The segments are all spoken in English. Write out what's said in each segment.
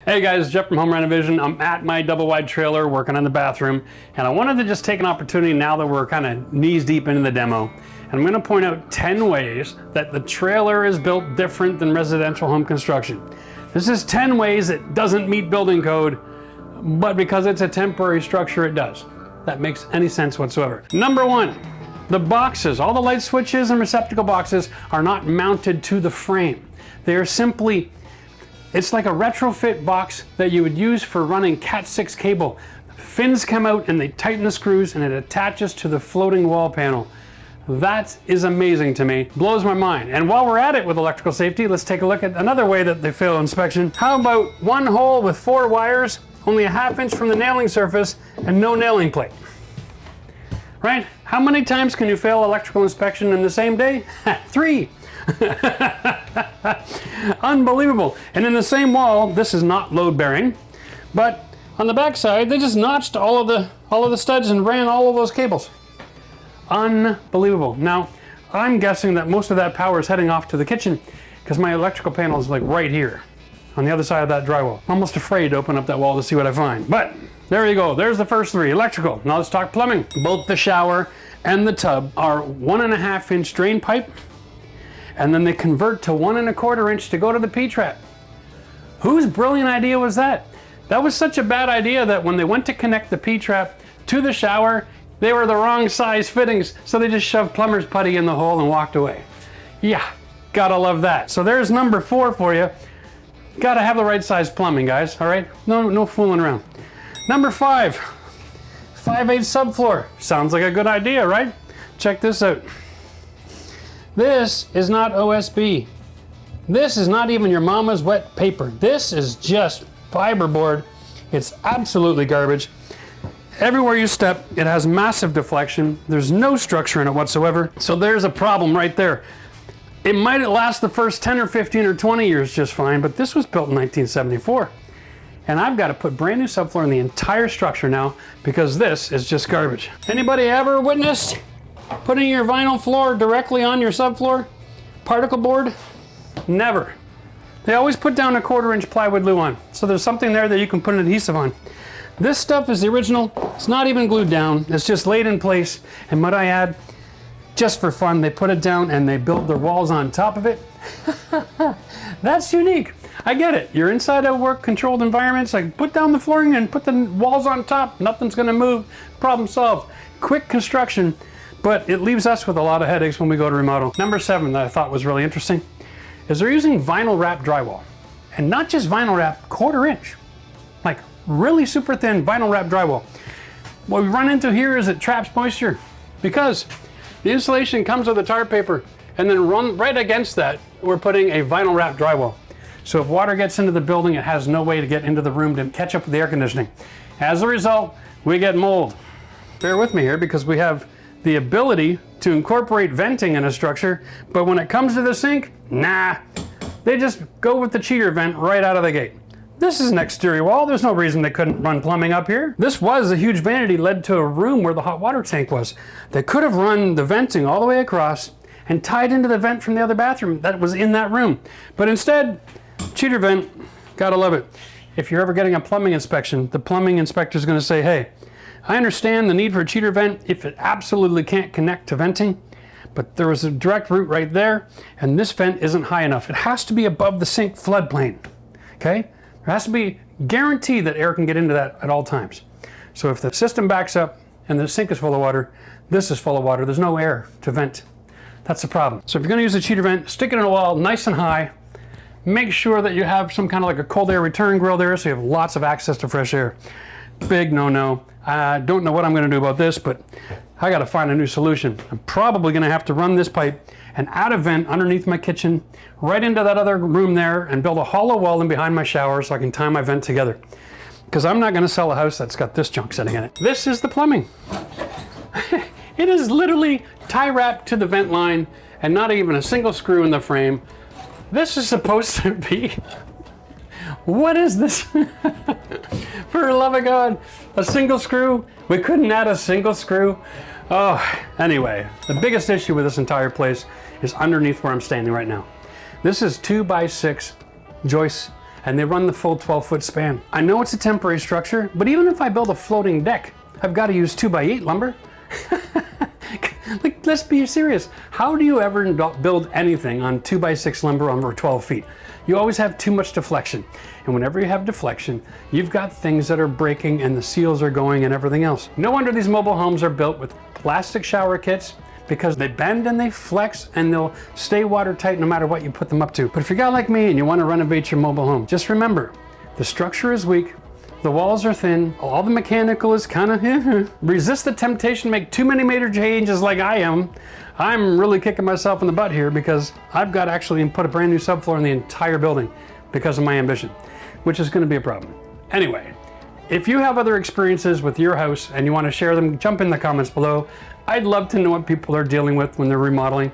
Hey guys, Jeff from RenoVision. I'm at my double wide trailer working on the bathroom, and I wanted to just take an opportunity now that we're kind of knees deep into the demo, and I'm going to point out 10 ways that the trailer is built different than residential home construction. This is 10 ways it doesn't meet building code, but because it's a temporary structure, it does. That makes any sense whatsoever. Number one, the boxes, all the light switches and receptacle boxes are not mounted to the frame. They are simply, it's like a retrofit box that you would use for running Cat 6 cable. Fins come out and they tighten the screws and it attaches to the floating wall panel. That is amazing to me, blows my mind. And while we're at it with electrical safety, let's take a look at another way that they fail inspection. How about one hole with 4 wires, only a ½ inch from the nailing surface and no nailing plate? Right? How many times can you fail electrical inspection in the same day? 3. Unbelievable. And in the same wall, this is not load bearing, but on the back side, they just notched all of the studs and ran all of those cables. Unbelievable. Now, I'm guessing that most of that power is heading off to the kitchen because my electrical panel is like right here on the other side of that drywall. I'm almost afraid to open up that wall to see what I find, but there you go. There's the first 3, electrical. Now let's talk plumbing. Both the shower and the tub are 1½ inch drain pipe, and then they convert to 1 1/4 inch to go to the P-trap. Whose brilliant idea was that? That was such a bad idea that when they went to connect the P-trap to the shower, they were the wrong size fittings, so they just shoved plumber's putty in the hole and walked away. Yeah, gotta love that. So there's number 4 for you. Gotta have the right size plumbing, guys, all right? No fooling around. Number 5, 5/8 subfloor. Sounds like a good idea, right? Check this out. This is not OSB. This is not even your mama's wet paper. This is just fiberboard. It's absolutely garbage. Everywhere you step, it has massive deflection. There's no structure in it whatsoever. So there's a problem right there. It might last the first 10 or 15 or 20 years just fine, but this was built in 1974. And I've got to put brand new subfloor in the entire structure now because this is just garbage. Anybody ever witnessed putting your vinyl floor directly on your subfloor? Particle board? Never. They always put down a 1/4 inch plywood glue on. So there's something there that you can put an adhesive on. This stuff is the original. It's not even glued down. It's just laid in place. And might I add, just for fun, they put it down and they build their walls on top of it. That's unique. I get it. You're inside a work controlled environment. It's like put down the flooring and put the walls on top. Nothing's gonna move. Problem solved. Quick construction, but it leaves us with a lot of headaches when we go to remodel. Number 7 that I thought was really interesting is they're using vinyl wrap drywall. And not just vinyl wrap, 1/4 inch. Like really super thin vinyl wrap drywall. What we run into here is it traps moisture because the insulation comes with a tar paper, and then right against that, we're putting a vinyl wrap drywall. So if water gets into the building, it has no way to get into the room to catch up with the air conditioning. As a result, we get mold. Bear with me here because we have the ability to incorporate venting in a structure, but when it comes to the sink, nah. They just go with the cheater vent right out of the gate. This is an exterior wall. There's no reason they couldn't run plumbing up here. This was a huge vanity, led to a room where the hot water tank was. They could have run the venting all the way across and tied into the vent from the other bathroom that was in that room. But instead, cheater vent, gotta love it. If you're ever getting a plumbing inspection, the plumbing inspector is gonna say, hey, I understand the need for a cheater vent if it absolutely can't connect to venting, but there was a direct route right there, and this vent isn't high enough. It has to be above the sink floodplain, okay? There has to be guaranteed that air can get into that at all times. So if the system backs up and the sink is full of water, this is full of water, there's no air to vent. That's the problem. So if you're gonna use a cheater vent, stick it in a wall nice and high. Make sure that you have some kind of like a cold air return grill there so you have lots of access to fresh air. Big no-no. I don't know what I'm gonna do about this, but I gotta find a new solution. I'm probably gonna have to run this pipe and add a vent underneath my kitchen, right into that other room there, and build a hollow wall in behind my shower so I can tie my vent together. Because I'm not gonna sell a house that's got this junk sitting in it. This is the plumbing. It is literally tie wrapped to the vent line and not even a single screw in the frame. This is supposed to be, what is this? For the love of God, a single screw? We couldn't add a single screw? Oh, anyway, the biggest issue with this entire place is underneath where I'm standing right now. This is 2x6 joists and they run the full 12-foot span. I know it's a temporary structure, but even if I build a floating deck, I've got to use 2x8 lumber. Like, let's be serious. How do you ever build anything on 2x6 lumber over 12 feet? You always have too much deflection. And whenever you have deflection, you've got things that are breaking and the seals are going and everything else. No wonder these mobile homes are built with plastic shower kits, because they bend and they flex and they'll stay watertight no matter what you put them up to. But if you're a guy like me and you want to renovate your mobile home, just remember, the structure is weak, the walls are thin, all the mechanical is kind of resist the temptation to make too many major changes like I am. I'm really kicking myself in the butt here because I've got to actually put a brand new subfloor in the entire building because of my ambition, which is going to be a problem. Anyway, if you have other experiences with your house and you want to share them, jump in the comments below. I'd love to know what people are dealing with when they're remodeling.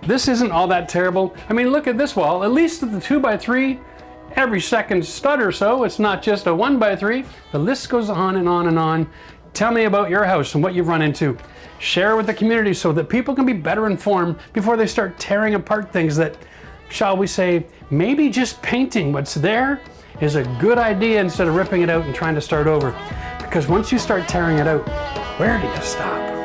This isn't all that terrible. I mean, look at this wall. At least at the 2x3, every second stud or so, it's not just a 1x3. The list goes on and on and on. Tell me about your house and what you've run into. Share with the community so that people can be better informed before they start tearing apart things that, shall we say, maybe just painting what's there is a good idea instead of ripping it out and trying to start over. Because once you start tearing it out, where do you stop?